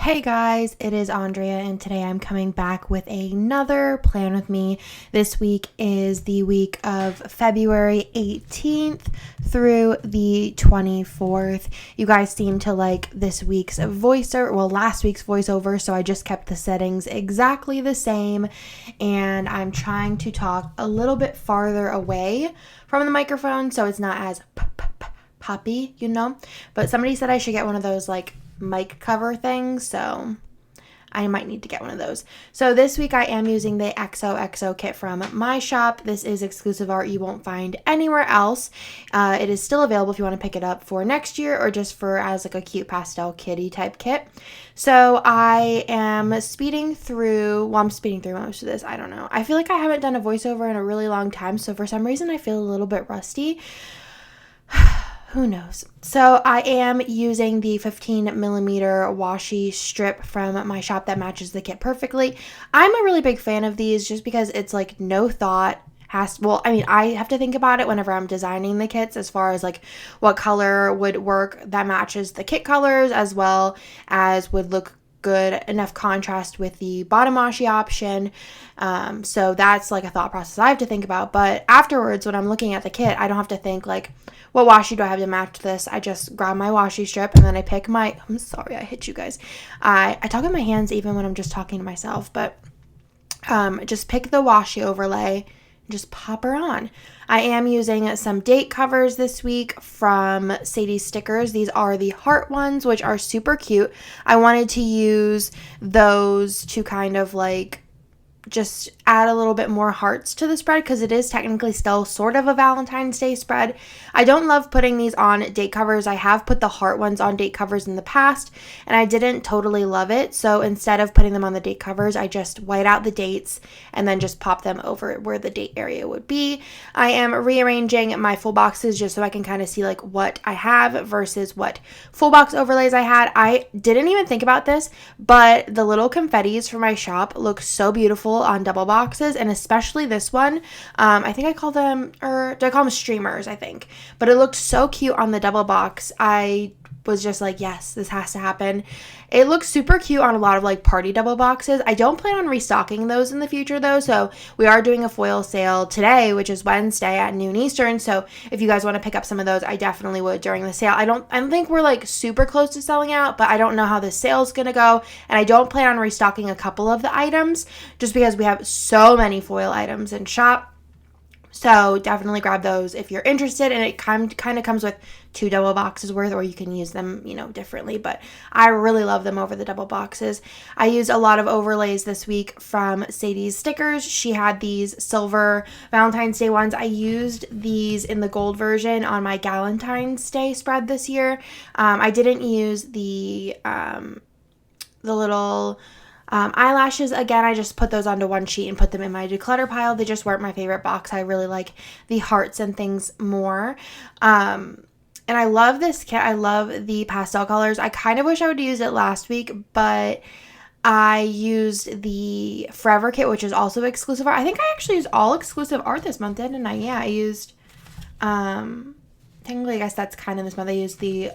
Hey guys, it is Andrea, and today I'm coming back with another plan with me. This week is the week of February 18th through the 24th. You guys seem to like this week's voiceover, last week's voiceover, so I just kept the settings exactly the same, and I'm trying to talk a little bit farther away from the microphone so it's not as poppy, But somebody said I should get one of those mic cover things, so I might need to get one of those. So this week I am using the XOXO kit from my shop. This is exclusive art you won't find anywhere else. It is still available if you want to pick it up for next year or just for as a cute pastel kitty type kit. So I am speeding through most of this. I don't know. I feel like I haven't done a voiceover in a really long time, so for some reason I feel a little bit rusty. Who knows? So I am using the 15 millimeter washi strip from my shop that matches the kit perfectly. I'm a really big fan of these just because it's no thought. I have to think about it whenever I'm designing the kits as far as what color would work that matches the kit colors as well as would look good enough contrast with the bottom washi option. So that's a thought process I have to think about. But afterwards, when I'm looking at the kit, I don't have to think what washi do I have to match this? I just grab my washi strip and then I pick I'm sorry, I hit you guys. I talk with my hands even when I'm just talking to myself, but just pick the washi overlay and just pop her on. I am using some date covers this week from Sadie's Stickers. These are the heart ones, which are super cute. I wanted to use those to kind of just add a little bit more hearts to the spread because it is technically still sort of a Valentine's Day spread. I don't love putting these on date covers. I have put the heart ones on date covers in the past and I didn't totally love it. So instead of putting them on the date covers, I just white out the dates and then just pop them over where the date area would be. I am rearranging my full boxes just so I can kind of see what I have versus what full box overlays I had. I didn't even think about this, but the little confettis for my shop look so beautiful on double boxes, and especially this one. I think I call them, or do I call them streamers, I think. But it looked so cute on the double box. I was just yes, this has to happen. It looks super cute on a lot of party double boxes. I don't plan on restocking those in the future though, so we are doing a foil sale today, which is Wednesday at noon Eastern. So if you guys want to pick up some of those, I definitely would during the sale. I don't think we're super close to selling out, but I don't know how the sale's gonna go, and I don't plan on restocking a couple of the items just because we have so many foil items in shop. So definitely grab those if you're interested, and it kind of comes with 2 double boxes worth, or you can use them, differently, but I really love them over the double boxes. I used a lot of overlays this week from Sadie's Stickers. She had these silver Valentine's Day ones. I used these in the gold version on my Galentine's Day spread this year. I didn't use the little eyelashes. Again, I just put those onto one sheet and put them in my declutter pile. They just weren't my favorite box. I really like the hearts and things more. And I love this kit. I love the pastel colors. I kind of wish I would have used it last week, but I used the Forever kit, which is also exclusive art. I think I actually used all exclusive art this month, didn't I? Yeah, I used, technically, I guess that's kind of this month. I used the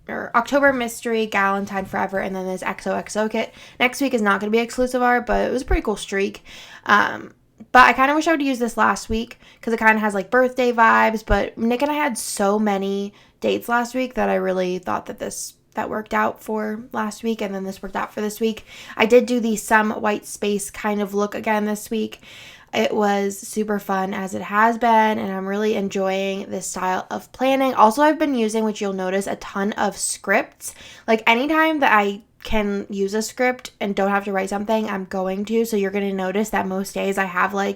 October Mystery, Galentine Forever, and then this XOXO kit. Next week is not going to be exclusive art, but it was a pretty cool streak. But I kind of wish I would use this last week because it kind of has birthday vibes. But Nick and I had so many dates last week that I really thought that worked out for last week, and then this worked out for this week. I did do the some white space kind of look again this week. It was super fun as it has been, and I'm really enjoying this style of planning. Also, I've been using, which you'll notice, a ton of scripts. Anytime that I can use a script and don't have to write something, I'm going to. So you're going to notice that most days I have 1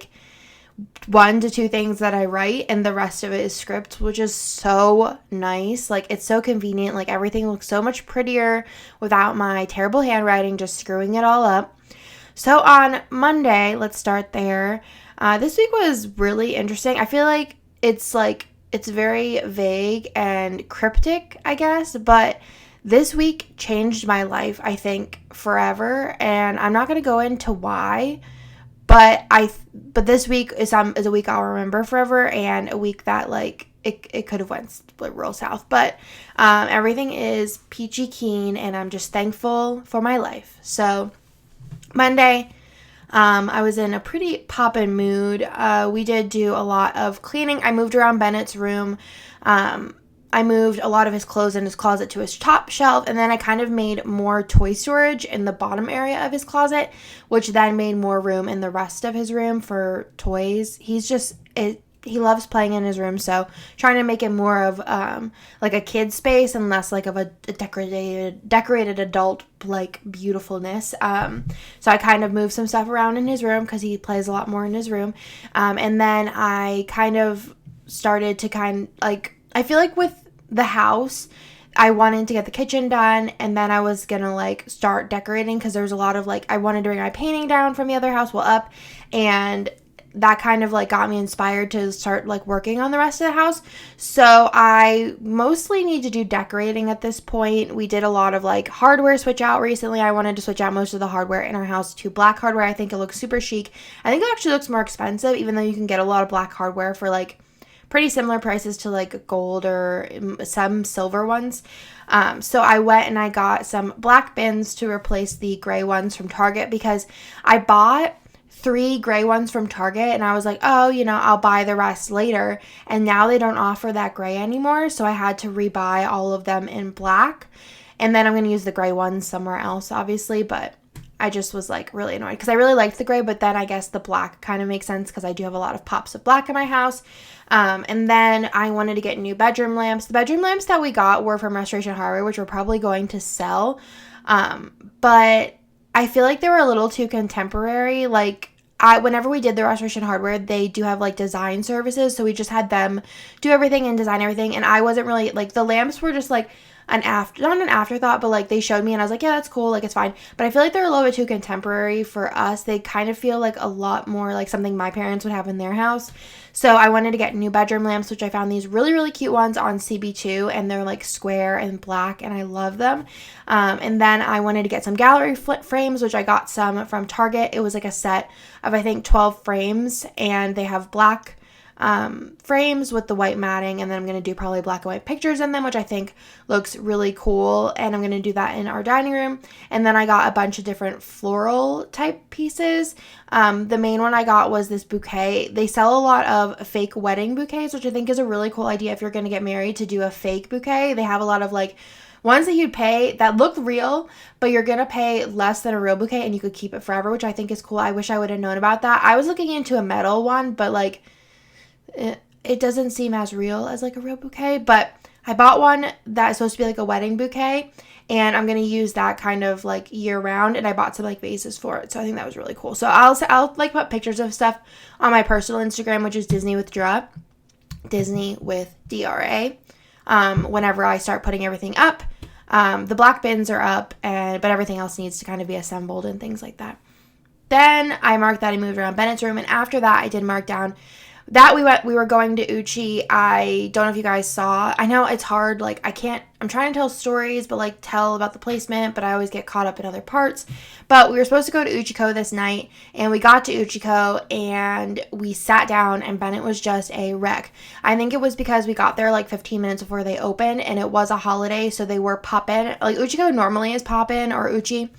to 2 things that I write, and the rest of it is script, which is so nice. It's so convenient. Everything looks so much prettier without my terrible handwriting just screwing it all up. So on Monday, let's start there. This week was really interesting. I feel it's very vague and cryptic, I guess, but this week changed my life, I think, forever, and I'm not going to go into why, but this week is a week I'll remember forever, and a week that it could have went real south. But everything is peachy keen, and I'm just thankful for my life. So Monday, I was in a pretty poppin' mood. We did do a lot of cleaning. I moved around Bennett's room. I moved a lot of his clothes in his closet to his top shelf, and then I kind of made more toy storage in the bottom area of his closet, which then made more room in the rest of his room for toys. He loves playing in his room, so trying to make it more of like a kid space and less like of a decorated adult like beautifulness. So I kind of moved some stuff around in his room because he plays a lot more in his room, and then I kind of started to I feel like with the house, I wanted to get the kitchen done, and then I was gonna like start decorating because there's a lot of like I wanted to bring my painting down from the other house up, and that kind of like got me inspired to start like working on the rest of the house. So I mostly need to do decorating at this point. We did a lot of like hardware switch out recently. I wanted to switch out most of the hardware in our house to black hardware. I think it looks super chic. I think it actually looks more expensive, even though you can get a lot of black hardware for like pretty similar prices to like gold or some silver ones. So I went and I got some black bins to replace the gray ones from Target because I bought 3 gray ones from Target and I was like, oh, I'll buy the rest later. And now they don't offer that gray anymore. So I had to rebuy all of them in black. And then I'm going to use the gray ones somewhere else, obviously. But I just was like really annoyed because I really liked the gray, but then I guess the black kind of makes sense because I do have a lot of pops of black in my house. And then I wanted to get new bedroom lamps. The bedroom lamps that we got were from Restoration Hardware, which we're probably going to sell. But I feel like they were a little too contemporary. Like whenever we did the Restoration Hardware, they do have like design services. So we just had them do everything and design everything. And I wasn't really like, the lamps were just like not an afterthought, but like they showed me and I was like, yeah, that's cool, like it's fine. But I feel like they're a little bit too contemporary for us. They kind of feel like a lot more like something my parents would have in their house. So I wanted to get new bedroom lamps, which I found these really, really cute ones on CB2, and they're like square and black, and I love them. And then I wanted to get some gallery frames, which I got some from Target. It was like a set of, I think, 12 frames, and they have black frames with the white matting, and then I'm going to do probably black and white pictures in them, which I think looks really cool, and I'm going to do that in our dining room. And then I got a bunch of different floral type pieces. The main one I got was this bouquet. They sell a lot of fake wedding bouquets, which I think is a really cool idea if you're going to get married, to do a fake bouquet. They have a lot of like ones that you'd pay that look real, but you're going to pay less than a real bouquet and you could keep it forever, which I think is cool. I wish I would have known about that. I was looking into a metal one, but like it doesn't seem as real as like a real bouquet. But I bought one that is supposed to be like a wedding bouquet, and I'm going to use that kind of like year round, and I bought some like vases for it. So I think that was really cool. So I'll like put pictures of stuff on my personal Instagram, which is Disney with Dra, Disney with DRA, whenever I start putting everything up. The black bins are up, but everything else needs to kind of be assembled and things like that. Then I marked that I moved around Bennett's room, and after that I did mark down that we were going to Uchi. I don't know if you guys saw. I know it's hard, like I'm trying to tell stories, but like tell about the placement, but I always get caught up in other parts. But we were supposed to go to Uchiko this night, and we got to Uchiko, and we sat down, and Bennett was just a wreck. I think it was because we got there like 15 minutes before they opened, and it was a holiday, so they were pop-in. Like Uchiko normally is pop-in, or Uchi.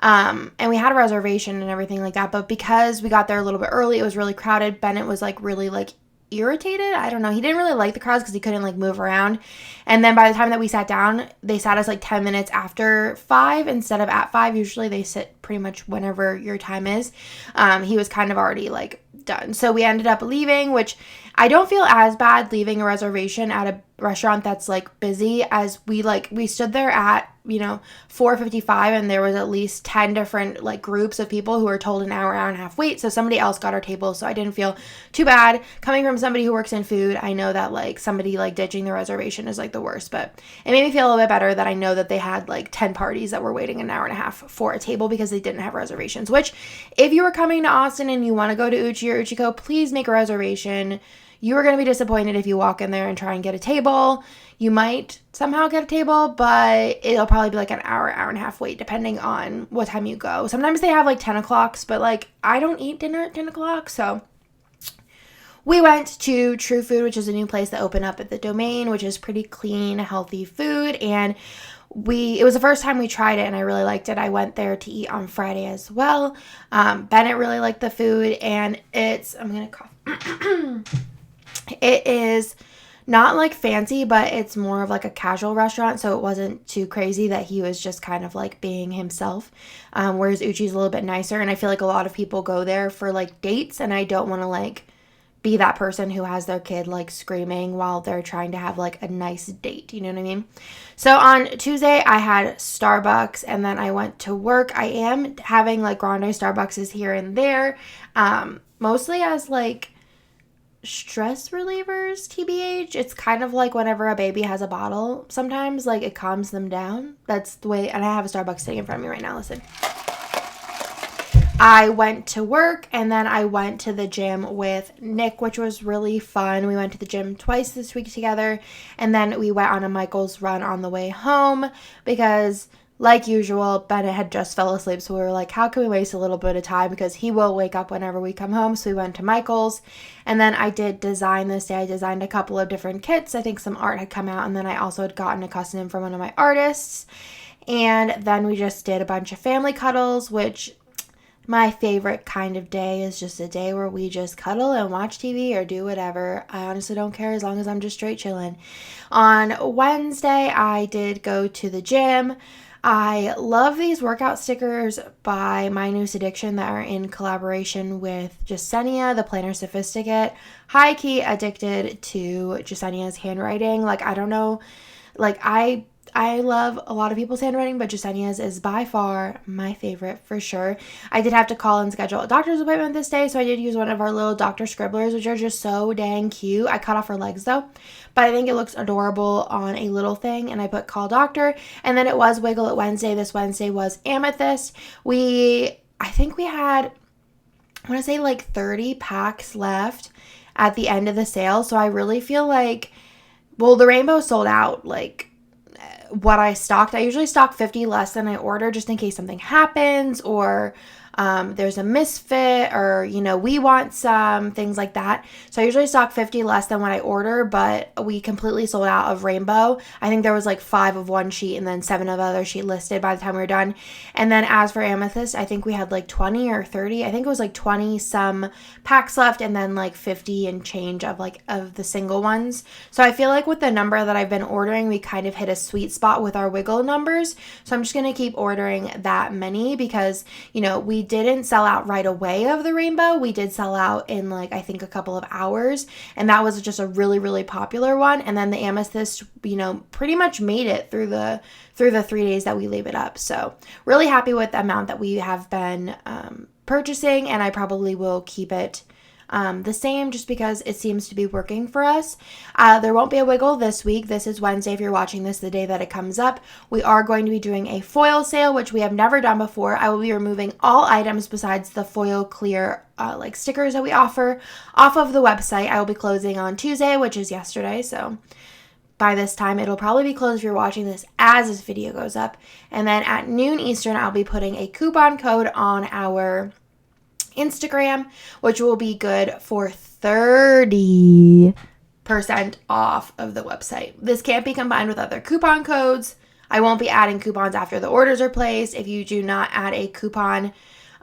And we had a reservation and everything like that, but because we got there a little bit early, it was really crowded. Bennett was like really like irritated. I don't know. He didn't really like the crowds because he couldn't like move around. And then by the time that we sat down, they sat us like 10 minutes after 5 instead of at 5. Usually they sit pretty much whenever your time is. He was kind of already like done. So we ended up leaving, which I don't feel as bad leaving a reservation at a restaurant that's like busy, as we stood there at 4:55, and there was at least 10 different like groups of people who were told an hour and a half wait. So somebody else got our table, so I didn't feel too bad. Coming from somebody who works in food, I know that like somebody like ditching the reservation is like the worst, but it made me feel a little bit better that I know that they had like 10 parties that were waiting an hour and a half for a table because they didn't have reservations. Which, if you were coming to Austin and you want to go to Uchi or Uchiko, please make a reservation. You are going to be disappointed if you walk in there and try and get a table. You might somehow get a table, but it'll probably be like an hour and a half wait, depending on what time you go. Sometimes they have like 10 o'clocks, but like I don't eat dinner at 10 o'clock, so we went to True Food, which is a new place that opened up at the Domain, which is pretty clean, healthy food. And it was the first time we tried it, and I really liked it. I went there to eat on Friday as well. Bennett really liked the food, and I'm going to cough. It is not like fancy, but it's more of like a casual restaurant, so it wasn't too crazy that he was just kind of like being himself, whereas Uchi's a little bit nicer. And I feel like a lot of people go there for like dates, and I don't want to like be that person who has their kid like screaming while they're trying to have like a nice date. You know what I mean? So on Tuesday, I had Starbucks, and then I went to work. I am having like grande Starbucks here and there, mostly as like stress relievers, TBH. It's kind of like whenever a baby has a bottle, sometimes like it calms them down. That's the way. And I have a Starbucks sitting in front of me right now. Listen. I went to work, and then I went to the gym with Nick, which was really fun. We went to the gym twice this week together, and then we went on a Michael's run on the way home because, like usual, Bennett had just fell asleep, so we were like, how can we waste a little bit of time, because he will wake up whenever we come home. So we went to Michael's, and then I did design this day. I designed a couple of different kits. I think some art had come out, and then I also had gotten a custom from one of my artists, and then we just did a bunch of family cuddles, which my favorite kind of day is just a day where we just cuddle and watch TV or do whatever. I honestly don't care as long as I'm just straight chilling. On Wednesday, I did go to the gym. I love these workout stickers by My New Addiction that are in collaboration with Jasenia, the Planner Sophisticate. High-key addicted to Jasenia's handwriting. Like, I don't know, like I love a lot of people's handwriting, but Jasenia's is by far my favorite for sure. I did have to call and schedule a doctor's appointment this day, so I did use one of our little Dr. Scribblers, which are just so dang cute. I cut off her legs though, but I think it looks adorable on a little thing, and I put call doctor. And then it was Wiggle It Wednesday. This Wednesday was Amethyst. I think we had, I want to say like 30 packs left at the end of the sale, so I really feel like, well, the rainbow sold out like what I stocked. I usually stock 50 less than I order just in case something happens, or there's a misfit, or, we want some, things like that. So I usually stock 50 less than what I order, but we completely sold out of rainbow. I think there was like 5 of one sheet and then 7 of the other sheet listed by the time we were done. And then as for amethyst, I think we had like 20 or 30. I think it was like 20 some packs left, and then like 50 and change of the single ones. So I feel like with the number that I've been ordering, we kind of hit a sweet spot with our wiggle numbers. So I'm just going to keep ordering that many because, we didn't sell out right away of the rainbow. We did sell out in like, I think a couple of hours, and that was just a really, really popular one. And then the amethyst, pretty much made it through the 3 days that we leave it up. So really happy with the amount that we have been purchasing, and I probably will keep it the same just because it seems to be working for us. There won't be a wiggle this week. This is Wednesday if you're watching this the day that it comes up. We are going to be doing a foil sale, which we have never done before. I will be removing all items besides the foil clear stickers that we offer off of the website. I will be closing on Tuesday, which is yesterday, so by this time it'll probably be closed if you're watching this as this video goes up. And then at noon Eastern, I'll be putting a coupon code on our Instagram, which will be good for 30% off of the website. This can't be combined with other coupon codes. I won't be adding coupons after the orders are placed. If you do not add a coupon,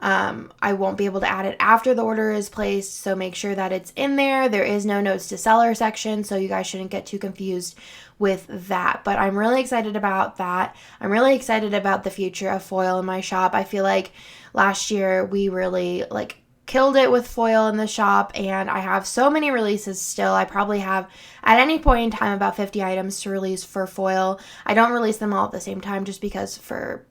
I won't be able to add it after the order is placed, so make sure that it's in there. There is no notes to seller section, so you guys shouldn't get too confused with that. But I'm really excited about that. I'm really excited about the future of foil in my shop. I feel like last year we really killed it with foil in the shop, and I have so many releases still. I probably have at any point in time about 50 items to release for foil. I don't release them all at the same time just because for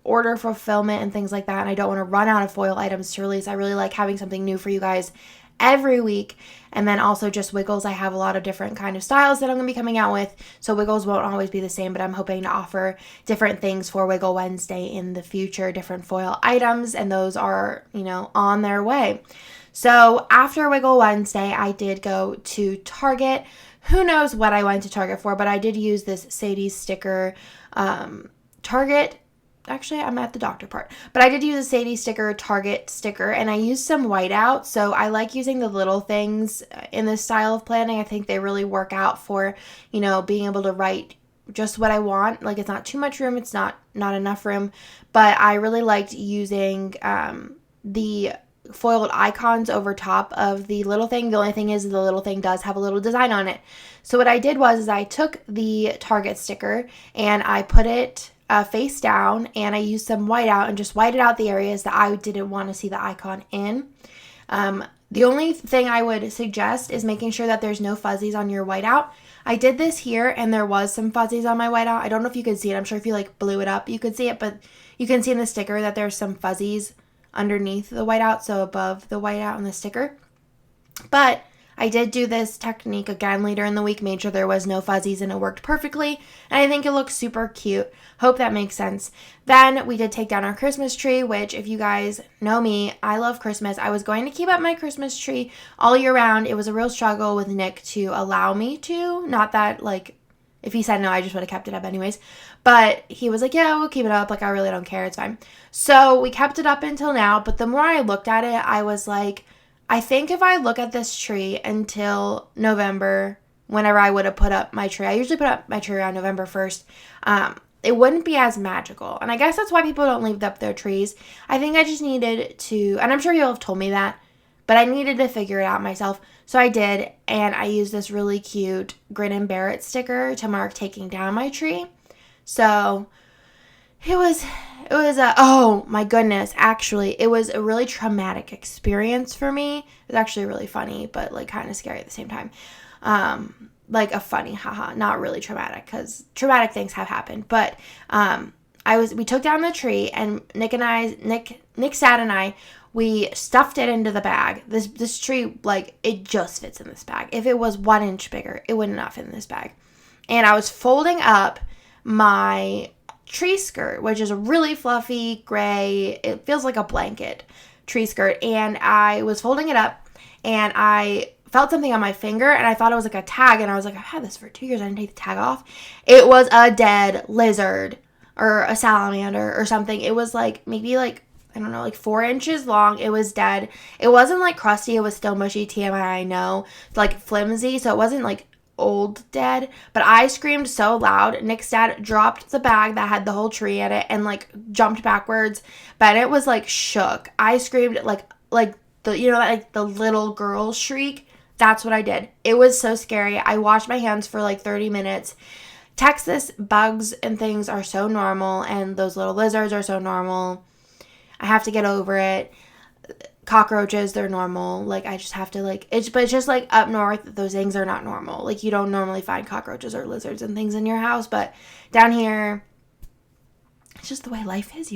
order fulfillment and things like that, and I don't want to run out of foil items to release. I really like having something new for you guys every week. And then also just wiggles, I have a lot of different kind of styles that I'm going to be coming out with, so wiggles won't always be the same, but I'm hoping to offer different things for Wiggle Wednesday in the future, different foil items, and those are on their way. So after Wiggle Wednesday, I did go to Target. Who knows what I went to Target for, but I did use this Sadie's sticker Target actually, I'm at the doctor part. But I did use a Sadie sticker, Target sticker, and I used some whiteout. So I like using the little things in this style of planning. I think they really work out for, being able to write just what I want. Like, it's not too much room. It's not enough room. But I really liked using the foiled icons over top of the little thing. The only thing is the little thing does have a little design on it. So what I did was I took the Target sticker and I put it face down, and I used some whiteout and just whited out the areas that I didn't want to see the icon in. The only thing I would suggest is making sure that there's no fuzzies on your whiteout. I did this here and there was some fuzzies on my whiteout. I don't know if you could see it. I'm sure if you blew it up, you could see it, but you can see in the sticker that there's some fuzzies underneath the whiteout, so above the whiteout on the sticker. But I did do this technique again later in the week, made sure there was no fuzzies, and it worked perfectly. And I think it looks super cute. Hope that makes sense. Then we did take down our Christmas tree, which if you guys know me, I love Christmas. I was going to keep up my Christmas tree all year round. It was a real struggle with Nick to allow me to. Not that, if he said no, I just would have kept it up anyways. But he was like, yeah, we'll keep it up. I really don't care. It's fine. So we kept it up until now. But the more I looked at it, I was like, I think if I look at this tree until November, whenever I would have put up my tree, I usually put up my tree around November 1st, it wouldn't be as magical. And I guess that's why people don't leave up their trees. I think I just needed to, and I'm sure you'll have told me that, but I needed to figure it out myself. So I did, and I used this really cute Grin and Bear It sticker to mark taking down my tree. So it was oh my goodness, actually, it was a really traumatic experience for me. It was actually really funny, but kind of scary at the same time. A funny, haha, not really traumatic, because traumatic things have happened. But we took down the tree, and Nick, Sad, and I, we stuffed it into the bag. This tree, it just fits in this bag. If it was 1 inch bigger, it would not fit in this bag. And I was folding up my tree skirt, which is a really fluffy gray, it feels like a blanket tree skirt, and I was folding it up, and I felt something on my finger, and I thought it was a tag, and I was like, I've had this for 2 years, I didn't take the tag off. It was a dead lizard or a salamander or something. It was maybe I don't know, 4 inches long. It was dead. It wasn't crusty, it was still mushy, TMI, I know. It's flimsy, so it wasn't old dead, but I screamed so loud. Nick's dad dropped the bag that had the whole tree in it and jumped backwards. Bennett was shook. I screamed the little girl shriek. That's what I did. It was so scary. I washed my hands for 30 minutes. Texas bugs and things are so normal, and those little lizards are so normal. I have to get over it. Cockroaches, they're normal. I just have to it's just up north, those things are not normal. You don't normally find cockroaches or lizards and things in your house, but down here, it's just the way life is,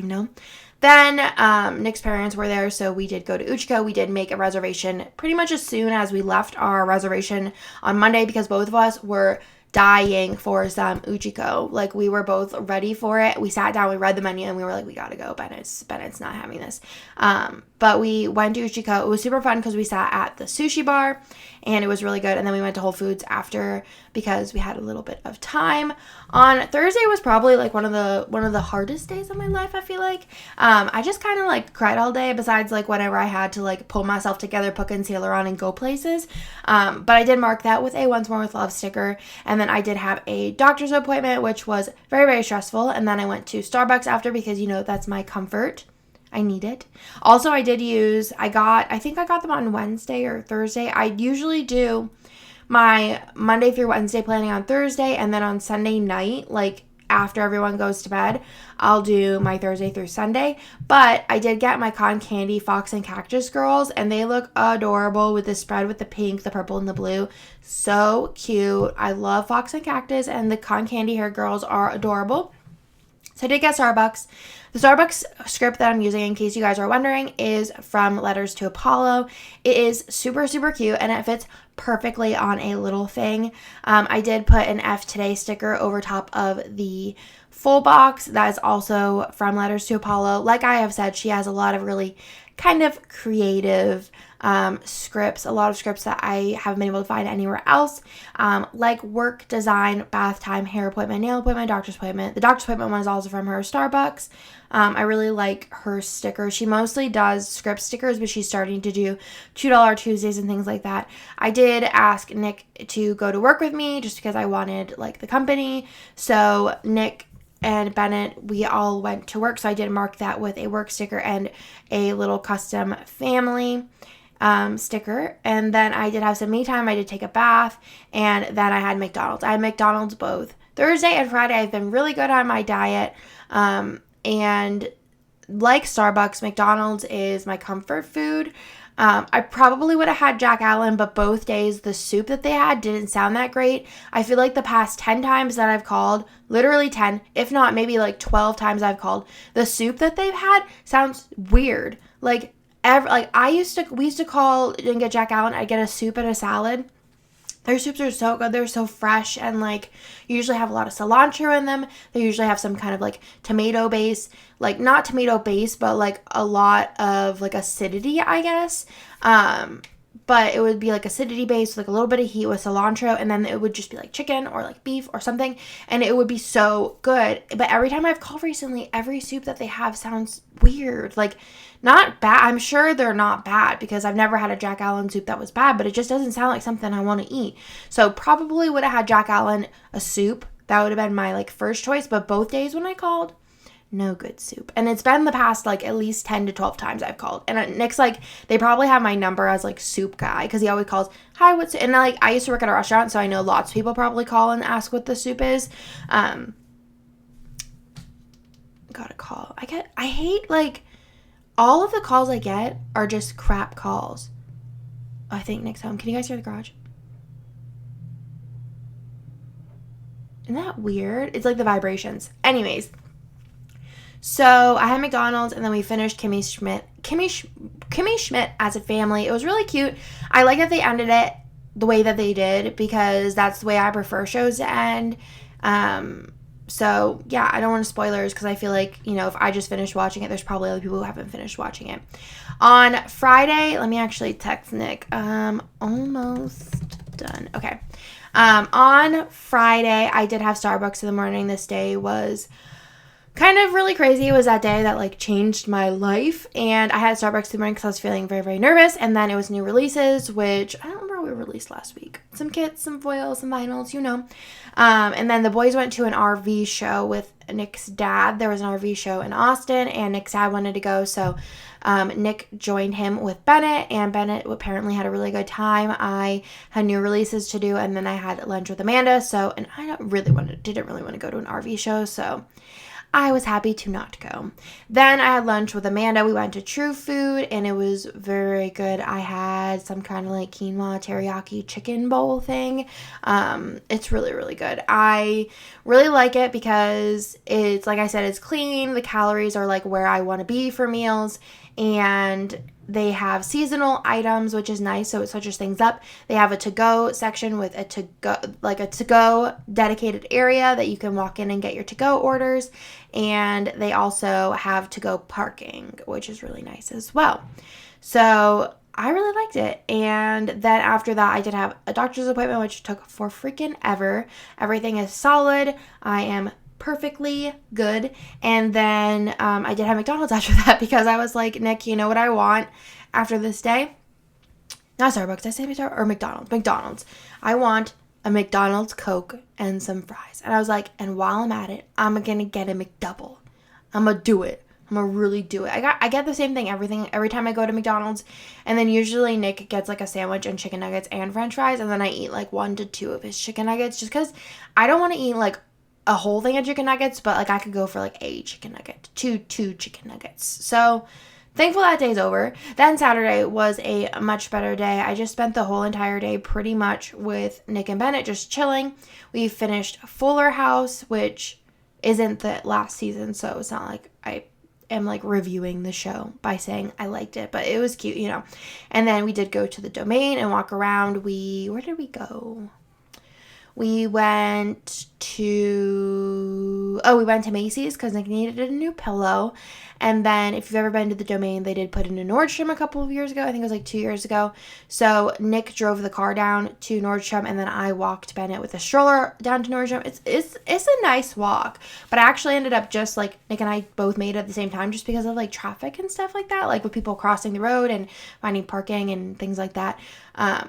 Then Nick's parents were there, so we did go to Uchiko. We did make a reservation pretty much as soon as we left our reservation on Monday, because both of us were dying for some Uchiko. We were both ready for it. We sat down, we read the menu, and we were we gotta go. Bennett's not having this. But we went to Uchiko. It was super fun because we sat at the sushi bar, and it was really good. And then we went to Whole Foods after because we had a little bit of time. On Thursday was probably one of the hardest days of my life, I feel like. I just kind of cried all day, besides whenever I had to pull myself together, put concealer on, and go places. But I did mark that with a Once More with Love sticker. And then I did have a doctor's appointment, which was very, very stressful. And then I went to Starbucks after because, that's my comfort. I need it. Also, I think I got them on Wednesday or Thursday. I usually do my Monday through Wednesday planning on Thursday, and then on Sunday night, after everyone goes to bed, I'll do my Thursday through Sunday. But I did get my cotton candy Fox and Cactus girls, and they look adorable with the spread with the pink, the purple, and the blue. So cute. I love Fox and Cactus, and the cotton candy hair girls are adorable. So I did get Starbucks. The Starbucks script that I'm using, in case you guys are wondering, is from Letters to Apollo. It is super, super cute, and it fits perfectly on a little thing. I did put an F Today sticker over top of the full box. That is also from Letters to Apollo. Like I have said, she has a lot of really kind of creative scripts, a lot of scripts that I haven't been able to find anywhere else, like work, design, bath time, hair appointment, nail appointment, doctor's appointment. The doctor's appointment one is also from her Starbucks. I really like her stickers. She mostly does script stickers, but she's starting to do $2 Tuesdays and things like that. I did ask Nick to go to work with me just because I wanted like the company. So Nick and Bennett, we all went to work. So I did mark that with a work sticker and a little custom family sticker. And then I did have some me time. I did take a bath, and then I had McDonald's. I had McDonald's both Thursday and Friday. I've been really good on my diet. And like Starbucks, McDonald's is my comfort food. I probably would have had Jack Allen, but both days the soup that they had didn't sound that great. I feel like the past 10 times that I've called, literally 10, if not maybe like 12 times I've called, the soup that they've had sounds weird. Like we used to call and get Jack Allen. I'd get a soup and a salad. Their soups are so good. They're so fresh, and like usually have a lot of cilantro in them. They usually have some kind of like tomato base, like not tomato base, but like a lot of like acidity, I guess. But it would be like acidity based, like a little bit of heat with cilantro, and then it would just be like chicken or like beef or something, and it would be so good. But every time I've called recently, every soup that they have sounds weird. Like, not bad. I'm sure they're not bad because I've never had a Jack Allen soup that was bad, but it just doesn't sound like something I want to eat. So probably would have had Jack Allen a soup. That would have been my like first choice, but both days when I called, no good soup. And it's been the past like at least 10 to 12 times I've called. And Nick's like, they probably have my number as like soup guy because he always calls, hi, what's it? And like I used to work at a restaurant, so I know lots of people probably call and ask what the soup is. Got a call. I hate like all of the calls I get are just crap calls. I think Nick's home. Can you guys hear the garage? Isn't that weird? It's like the vibrations. Anyways. So I had McDonald's, and then we finished Kimmy Schmidt as a family. It was really cute. I like that they ended it the way that they did because that's the way I prefer shows to end. So yeah, I don't want spoilers because I feel like, you know, if I just finished watching it, there's probably other people who haven't finished watching it. On Friday, let me actually text Nick. Almost done. Okay. On Friday, I did have Starbucks in the morning. This day was kind of really crazy. It was that day that like changed my life, and I had Starbucks in the morning because I was feeling very, very nervous. And then it was new releases, which I don't remember what we released last week. Some kits, some foils, some vinyls, you know. And then the boys went to an RV show with Nick's dad. There was an RV show in Austin, and Nick's dad wanted to go, so Nick joined him with Bennett, and Bennett apparently had a really good time. I had new releases to do, and then I had lunch with Amanda. So, and I didn't really want to go to an RV show, so I was happy to not go. Then I had lunch with Amanda. We went to True Food, and it was very good. I had some kind of like quinoa teriyaki chicken bowl thing. It's really, really good. I really like it because it's, like I said, it's clean. The calories are like where I want to be for meals, and they have seasonal items, which is nice, so it switches things up. They have a to-go section with a to-go dedicated area that you can walk in and get your to-go orders, and they also have to-go parking, which is really nice as well. So I really liked it. And then after that, I did have a doctor's appointment, which took for freaking ever. Everything is solid. I am perfectly good. And then I did have McDonald's after that because I was like, Nick, you know what I want after this day? Not Starbucks. Did I say Starbucks or McDonald's? McDonald's. I want a McDonald's Coke and some fries. And I was like, and while I'm at it, I'm gonna get a McDouble. I'm gonna do it. I'm gonna really do it. I get the same thing every time I go to McDonald's, and then usually Nick gets like a sandwich and chicken nuggets and French fries, and then I eat like 1 to 2 of his chicken nuggets just because I don't want to eat like a whole thing of chicken nuggets, but like I could go for like a chicken nugget, two chicken nuggets. So thankful that day's over. Then Saturday was a much better day. I just spent the whole entire day pretty much with Nick and Bennett just chilling. We finished Fuller House, which isn't the last season, so it's not like I am like reviewing the show by saying I liked it, but it was cute, you know. And then we did go to the Domain and walk around. Where did we go? We went we went to Macy's because Nick needed a new pillow. And then if you've ever been to the Domain, they did put in a Nordstrom a couple of years ago. I think it was like 2 years ago. So Nick drove the car down to Nordstrom, and then I walked Bennett with a stroller down to Nordstrom. It's a nice walk, but I actually ended up just like Nick and I both made it at the same time just because of like traffic and stuff like that, like with people crossing the road and finding parking and things like that.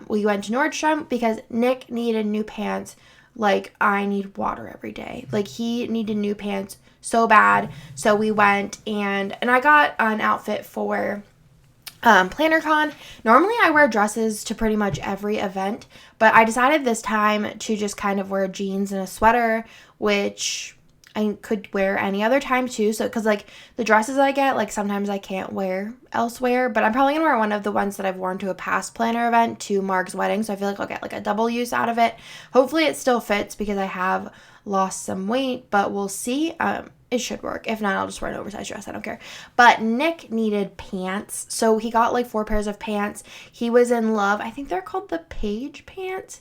We went to Nordstrom because Nick needed new pants. Like, I need water every day. Like, he needed new pants so bad. So we went and I got an outfit for PlannerCon. Normally I wear dresses to pretty much every event, but I decided this time to just kind of wear jeans and a sweater, which I could wear any other time too. So, because like the dresses I get, like sometimes I can't wear elsewhere, but I'm probably gonna wear one of the ones that I've worn to a past planner event to Marg's wedding. So I feel like I'll get like a double use out of it. Hopefully it still fits because I have lost some weight, but we'll see. It should work. If not, I'll just wear an oversized dress. I don't care. But Nick needed pants. So he got like 4 pairs of pants. He was in love. I think they're called the Page pants.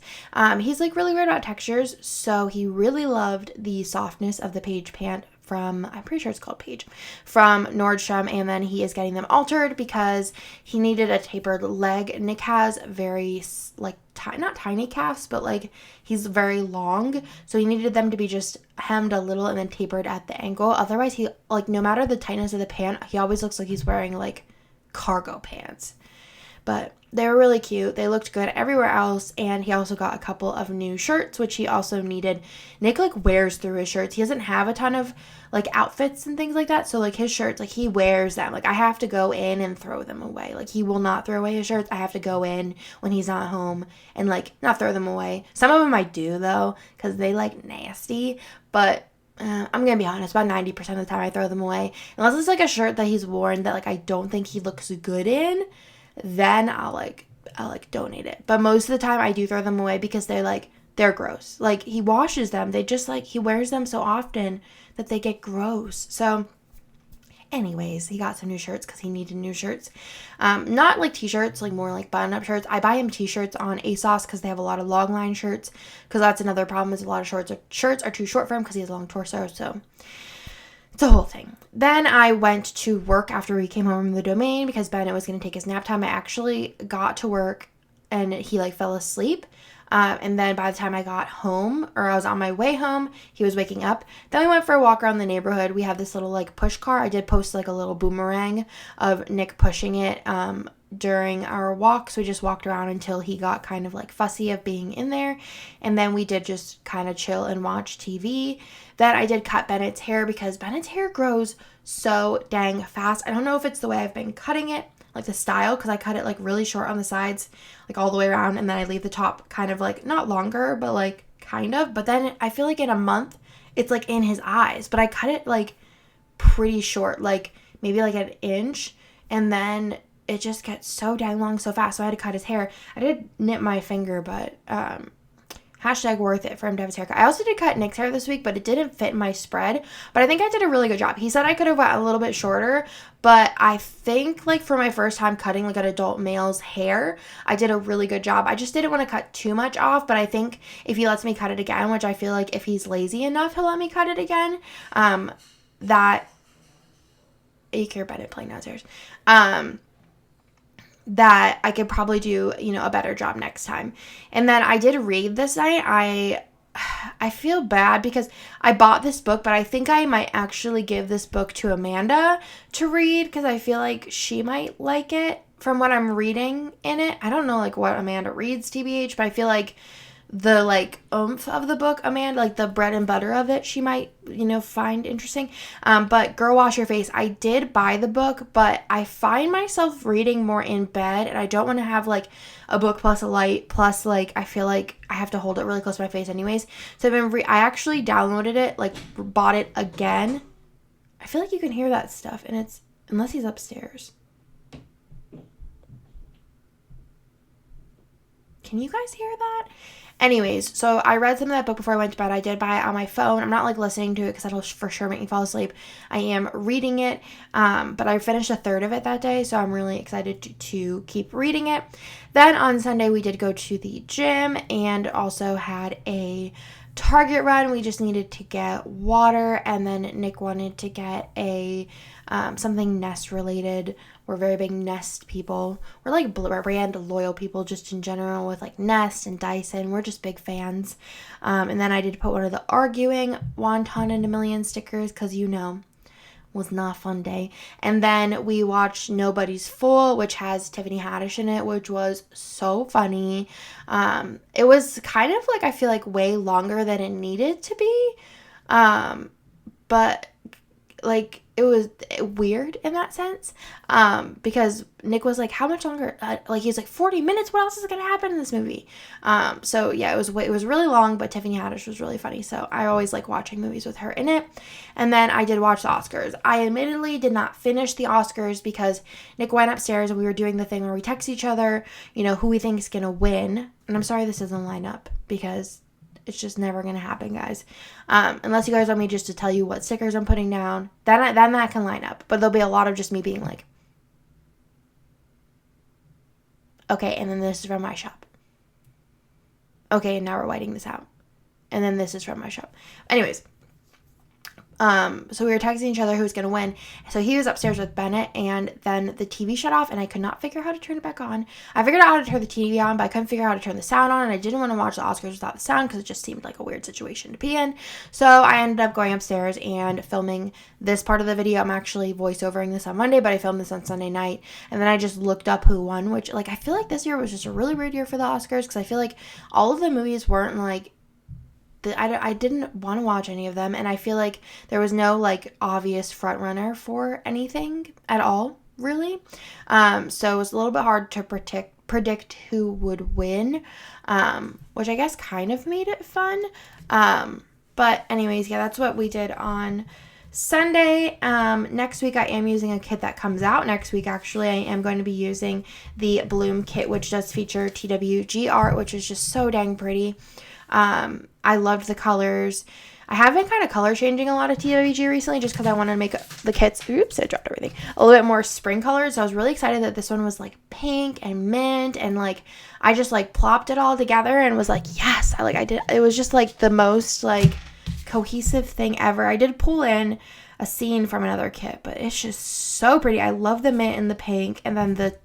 He's like really weird about textures. So he really loved the softness of the Page pant from, I'm pretty sure it's called Page, from Nordstrom. And then he is getting them altered because he needed a tapered leg. Nick has very like, not tiny calves, but like he's very long. So he needed them to be just hemmed a little and then tapered at the ankle. Otherwise, he like, no matter the tightness of the pant, he always looks like he's wearing like cargo pants. But they were really cute. They looked good everywhere else. And he also got a couple of new shirts, which he also needed. Nick like wears through his shirts. He doesn't have a ton of like outfits and things like that. So like his shirts, like he wears them. Like I have to go in and throw them away. Like he will not throw away his shirts. I have to go in when he's not home and like not throw them away. Some of them I do though, because they like nasty. But I'm going to be honest, about 90% of the time I throw them away. Unless it's like a shirt that he's worn that like I don't think he looks good in, then I'll donate it. But most of the time I do throw them away because they're gross. Like he washes them. They just like, he wears them so often that they get gross. So anyways, he got some new shirts because he needed new shirts. Not like t-shirts, like more like button-up shirts. I buy him t-shirts on ASOS because they have a lot of long line shirts, because that's another problem is a lot of shirts are too short for him because he has a long torso. So it's a whole thing. Then I went to work after we came home from the Domain because Bennett was going to take his nap time. I actually got to work and he like fell asleep. And then by the time I got home, or I was on my way home, he was waking up. Then we went for a walk around the neighborhood. We have this little like push car. I did post like a little boomerang of Nick pushing it during our walk. So we just walked around until he got kind of like fussy of being in there. And then we did just kind of chill and watch TV. Then I did cut Bennett's hair because Bennett's hair grows so dang fast. I don't know if it's the way I've been cutting it, like the style, because I cut it like really short on the sides, like all the way around, and then I leave the top kind of like not longer, but like kind of. But then I feel like in a month it's like in his eyes, but I cut it like pretty short, like maybe like an inch, and then it just gets so dang long so fast. So I had to cut his hair. I did nip my finger, but hashtag worth it for him to have his haircut. I also did cut Nick's hair this week, but it didn't fit my spread. But I think I did a really good job. He said I could have went a little bit shorter, but I think like for my first time cutting like an adult male's hair, I did a really good job. I just didn't want to cut too much off, but I think if he lets me cut it again, which I feel like if he's lazy enough, he'll let me cut it again, that you hear Bennett playing downstairs, that I could probably do, a better job next time. And then I did read this night. I feel bad because I bought this book, but I think I might actually give this book to Amanda to read because I feel like she might like it from what I'm reading in it. I don't know like what Amanda reads, TBH, but I feel like the like oomph of the book, Amanda, like the bread and butter of it, she might, find interesting. But Girl Wash Your Face, I did buy the book, but I find myself reading more in bed, and I don't want to have like a book plus a light plus like I feel like I have to hold it really close to my face anyways. So I actually downloaded it, like bought it again. I feel like you can hear that stuff, and it's unless he's upstairs. Can you guys hear that? Anyways, so I read some of that book before I went to bed. I did buy it on my phone. I'm not like listening to it because that'll for sure make me fall asleep. I am reading it, but I finished a third of it that day, so I'm really excited to keep reading it. Then on Sunday, we did go to the gym and also had a Target run. We just needed to get water, and then Nick wanted to get a something nest related. We're very big Nest people. We're like brand loyal people just in general with like Nest and Dyson. We're just big fans. And then I did put one of the arguing wonton and a million stickers because was not a fun day. And then we watched Nobody's Fool, which has Tiffany Haddish in it, which was so funny. It was kind of like, I feel like way longer than it needed to be. But like it was weird in that sense, because Nick was like, how much longer? Like he was like 40 minutes. What else is going to happen in this movie? So yeah, it was really long, but Tiffany Haddish was really funny. So I always like watching movies with her in it. And then I did watch the Oscars. I admittedly did not finish the Oscars because Nick went upstairs and we were doing the thing where we text each other, who we think is going to win. And I'm sorry this doesn't line up because it's just never going to happen, guys. Unless you guys want me just to tell you what stickers I'm putting down. Then that can line up. But there'll be a lot of just me being like, okay, and then this is from my shop. Okay, and now we're whiting this out. And then this is from my shop. Anyways. So we were texting each other who was going to win. So he was upstairs with Bennett, and then the TV shut off, and I could not figure out how to turn it back on. I figured out how to turn the TV on, but I couldn't figure out how to turn the sound on, and I didn't want to watch the Oscars without the sound because it just seemed like a weird situation to be in. So I ended up going upstairs and filming this part of the video. I'm actually voiceovering this on Monday, but I filmed this on Sunday night, and then I just looked up who won, which, like, I feel like this year was just a really weird year for the Oscars because I feel like all of the movies weren't, like, I didn't want to watch any of them, and I feel like there was no, like, obvious front runner for anything at all, really. So it was a little bit hard to predict who would win, which I guess kind of made it fun. But anyways, yeah, that's what we did on Sunday. Next week I am using a kit that comes out next week. Actually, I am going to be using the Bloom kit, which does feature TWG art, which is just so dang pretty. I loved the colors. I have been kind of color changing a lot of TWG recently just because I wanted to make the kits, oops, I dropped everything, a little bit more spring colors. So I was really excited that this one was like pink and mint, and like I just like plopped it all together and was like, yes, I did. It was just like the most like cohesive thing ever. I did pull in a scene from another kit, but it's just so pretty. I love the mint and the pink, and then the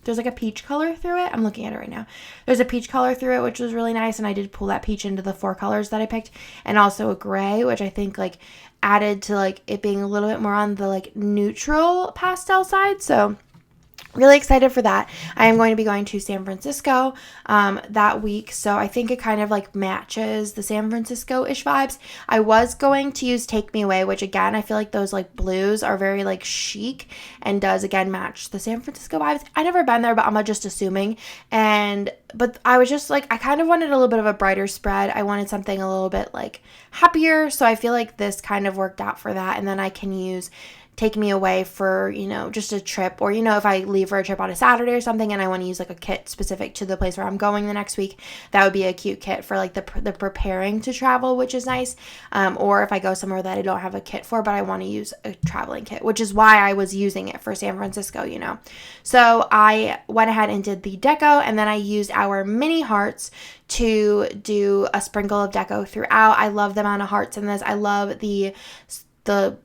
there's like a peach color through it. I'm looking at it right now. There's a peach color through it, which was really nice, and I did pull that peach into the 4 colors that I picked, and also a gray, which I think like added to like it being a little bit more on the like neutral pastel side. So really excited for that. I am going to be going to San Francisco that week, so I think it kind of like matches the San Francisco-ish vibes. I was going to use Take Me Away, which again, I feel like those like blues are very like chic and does again match the San Francisco vibes. I never been there, but I'm just assuming. But I was just like, I kind of wanted a little bit of a brighter spread. I wanted something a little bit like happier, so I feel like this kind of worked out for that. And then I can use Take Me Away for, just a trip, or, if I leave for a trip on a Saturday or something and I want to use like a kit specific to the place where I'm going the next week, that would be a cute kit for like the preparing to travel, which is nice. Or if I go somewhere that I don't have a kit for, but I want to use a traveling kit, which is why I was using it for San Francisco, So I went ahead and did the deco, and then I used our mini hearts to do a sprinkle of deco throughout. I love the amount of hearts in this. I love the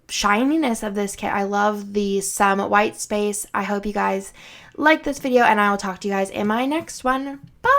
shininess of this kit. I love the some white space. I hope you guys like this video, and I will talk to you guys in my next one. Bye!